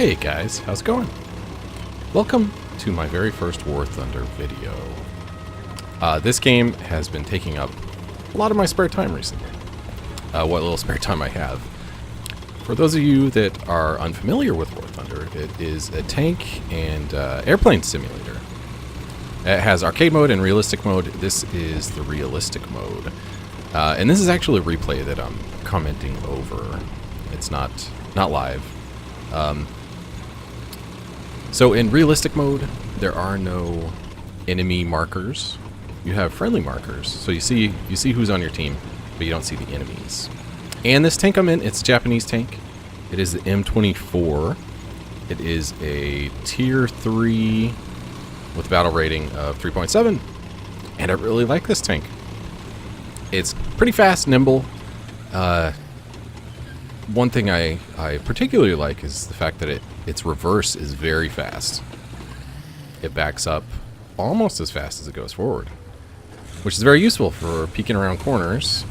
Hey guys, how's it going? Welcome to my very first War Thunder video. This game has been taking up a lot of my spare time recently. What little spare time I have. For those of you that are unfamiliar with War Thunder, it is a tank and airplane simulator. It has arcade mode and realistic mode. This is the realistic mode. And this is actually a replay that I'm commenting over. It's not live. So in realistic mode, there are no enemy markers. You have friendly markers. So you see who's on your team, but you don't see the enemies. And this tank I'm in, it's a Japanese tank. It is the M24. It is a tier 3 with a battle rating of 3.7. And I really like this tank. It's pretty fast, nimble. One thing I particularly like is the fact that its reverse is very fast. It backs up almost as fast as it goes forward, which is very useful for peeking around corners,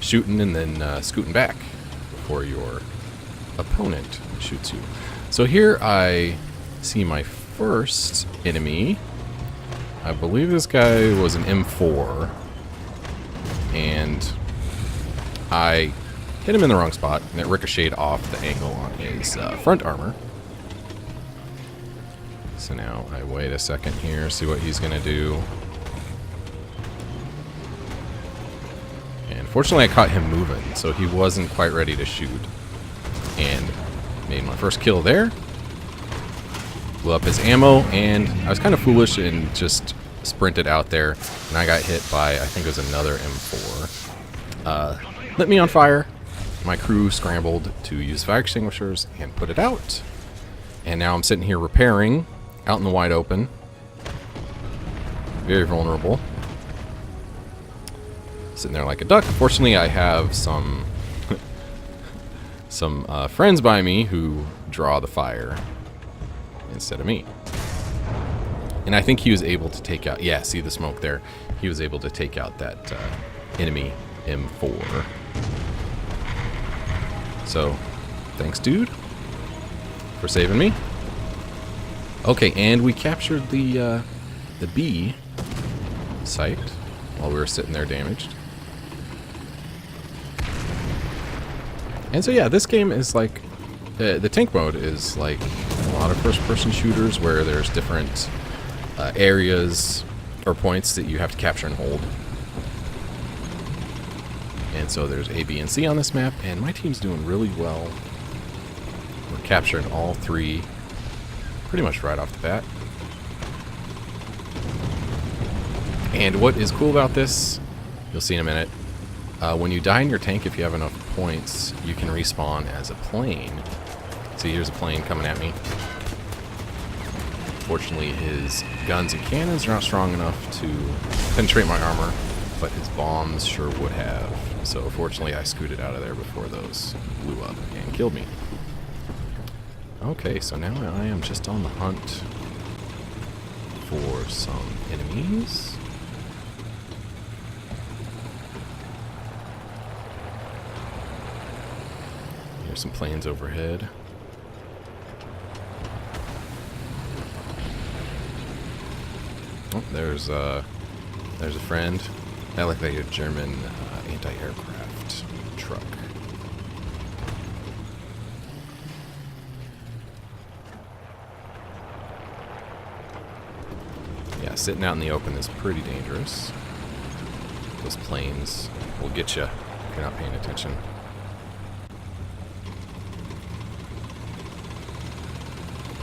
shooting and then scooting back before your opponent shoots you. So here I see my first enemy. I believe this guy was an M4, and I hit him in the wrong spot, and it ricocheted off the angle on his front armor. So now I wait a second here, see what he's gonna do. And fortunately I caught him moving, so he wasn't quite ready to shoot. And made my first kill there. Blew up his ammo, and I was kind of foolish and just sprinted out there, and I got hit by, I think it was another M4. Lit me on fire. My crew scrambled to use fire extinguishers and put it out. And now I'm sitting here repairing out in the wide open. Very vulnerable. Sitting there like a duck. Fortunately, I have some friends by me who draw the fire instead of me. And I think he was able to take out, yeah, see the smoke there? He was able to take out that enemy M4. So, thanks, dude, for saving me. Okay, and we captured the B site while we were sitting there damaged. And so yeah, this game is like, the tank mode is like a lot of first-person shooters where there's different areas or points that you have to capture and hold. And so there's A, B, and C on this map, and my team's doing really well. We're capturing all three pretty much right off the bat. And what is cool about this, you'll see in a minute, when you die in your tank, if you have enough points, you can respawn as a plane. See, here's a plane coming at me. Fortunately, his guns and cannons are not strong enough to penetrate my armor, but his bombs sure would have. So fortunately I scooted out of there before those blew up and killed me. Okay, so now I am just on the hunt for some enemies. There's some planes overhead. Oh, there's a friend. I like that, a German anti-aircraft truck. Yeah, sitting out in the open is pretty dangerous. Those planes will get you if you're not paying attention.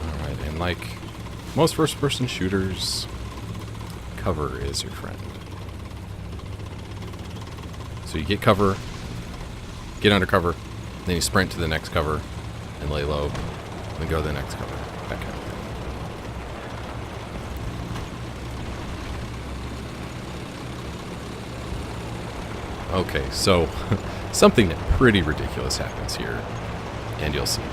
Alright, and like most first-person shooters, cover is your friend. So you get cover, get under cover, then you sprint to the next cover and lay low, then go to the next cover, that kind of thing. Okay, so something pretty ridiculous happens here, and you'll see.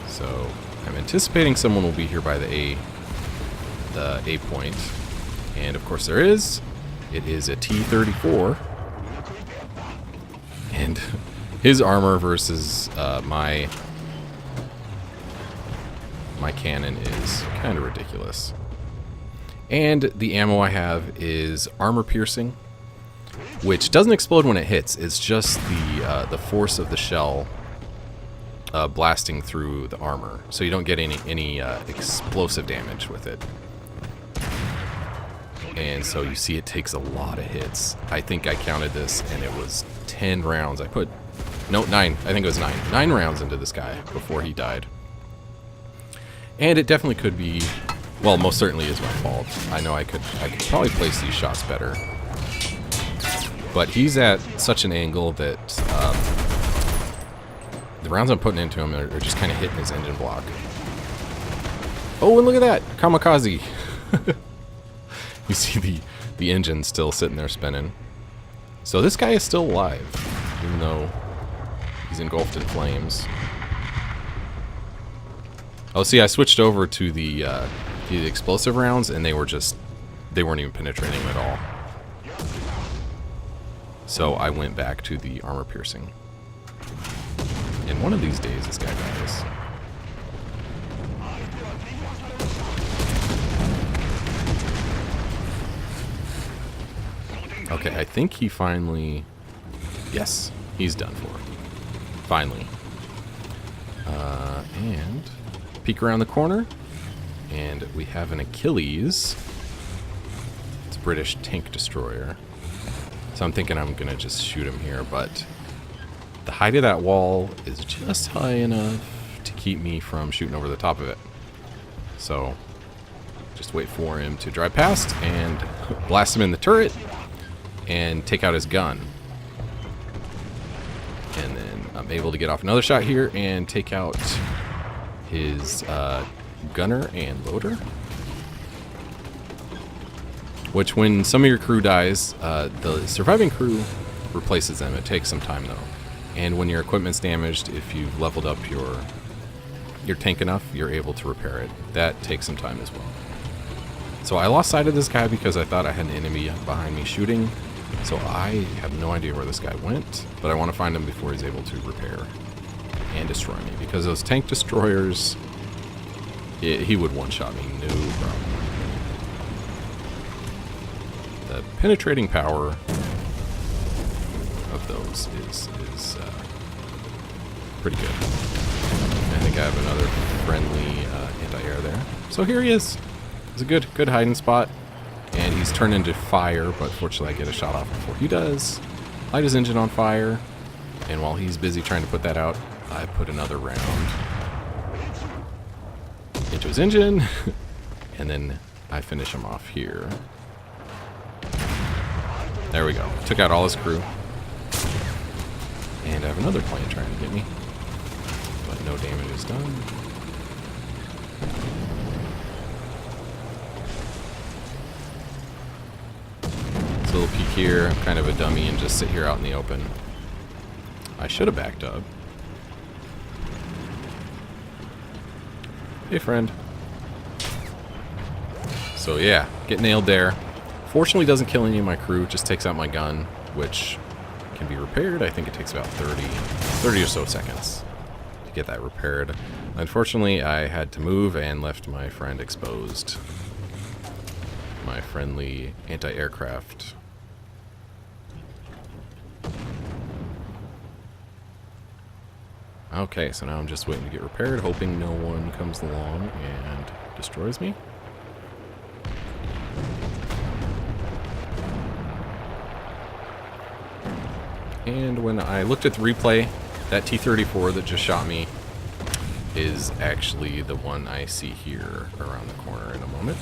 So I'm anticipating someone will be here by the A point, and of course there is. It is a T-34, and His armor versus my cannon is kind of ridiculous. And the ammo I have is armor piercing, which doesn't explode when it hits. It's just the force of the shell blasting through the armor, so you don't get any explosive damage with it. And so you see it takes a lot of hits. I think I counted this, and it was 10 rounds. No, 9. I think it was 9. 9 rounds into this guy before he died. And it definitely could be, well, most certainly is my fault. I know I could probably place these shots better. But he's at such an angle that the rounds I'm putting into him are just kind of hitting his engine block. Oh, and look at that! Kamikaze! You see the engine still sitting there spinning. So this guy is still alive, even though he's engulfed in flames. Oh, see, I switched over to the explosive rounds, and they weren't even penetrating at all. So I went back to the armor piercing. And one of these days, this guy dies. Okay, I think he finally... Yes, he's done for. Finally. And peek around the corner, and we have an Achilles. It's a British tank destroyer. So I'm thinking I'm gonna just shoot him here, but the height of that wall is just high enough to keep me from shooting over the top of it. So just wait for him to drive past and blast him in the turret and take out his gun. And then I'm able to get off another shot here and take out his gunner and loader. Which, when some of your crew dies, the surviving crew replaces them. It takes some time, though. And when your equipment's damaged, if you've leveled up your tank enough, you're able to repair it. That takes some time as well. So I lost sight of this guy because I thought I had an enemy behind me shooting. So I have no idea where this guy went, but I want to find him before he's able to repair and destroy me. Because those tank destroyers, he would one-shot me, no problem. The penetrating power of those is pretty good. I think I have another friendly anti-air there. So here he is. It's a good hiding spot. And he's turned into fire, but fortunately I get a shot off before he does. Light his engine on fire, and while he's busy trying to put that out, I put another round into his engine, and then I finish him off here. There we go. Took out all his crew. And I have another plane trying to get me, but no damage is done. A little peek here. I'm kind of a dummy and just sit here out in the open. I should have backed up. Hey, friend. So yeah, get nailed there. Fortunately, doesn't kill any of my crew. Just takes out my gun, which can be repaired. I think it takes about 30 or so seconds to get that repaired. Unfortunately, I had to move and left my friend exposed. My friendly anti-aircraft. Okay, so now I'm just waiting to get repaired, hoping no one comes along and destroys me. And when I looked at the replay, that T-34 that just shot me is actually the one I see here around the corner in a moment.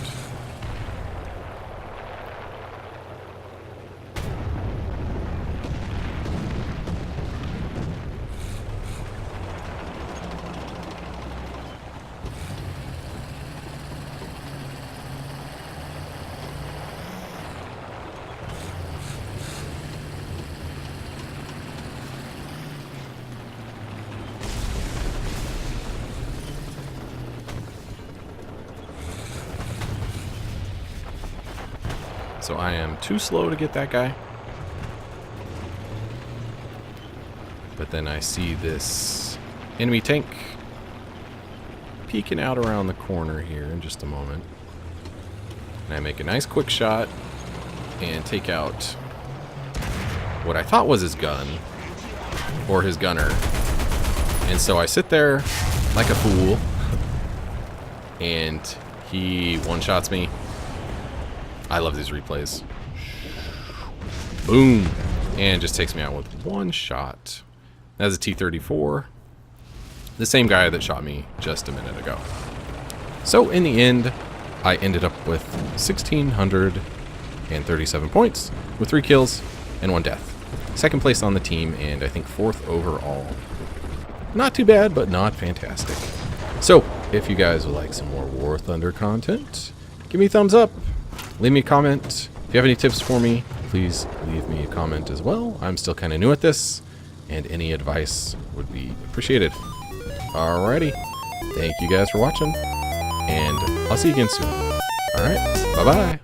So I am too slow to get that guy. But then I see this enemy tank peeking out around the corner here in just a moment. And I make a nice quick shot and take out what I thought was his gun, or his gunner. And so I sit there like a fool, and he one-shots me. I love these replays. Boom! And just takes me out with one shot. That's a T-34. The same guy that shot me just a minute ago. So in the end, I ended up with 1,637 points, with 3 kills and 1 death. Second place on the team, and I think 4th overall. Not too bad, but not fantastic. So, if you guys would like some more War Thunder content, give me a thumbs up. Leave me a comment. If you have any tips for me, please leave me a comment as well. I'm still kind of new at this, and any advice would be appreciated. Alrighty. Thank you guys for watching, and I'll see you again soon. Alright, bye-bye.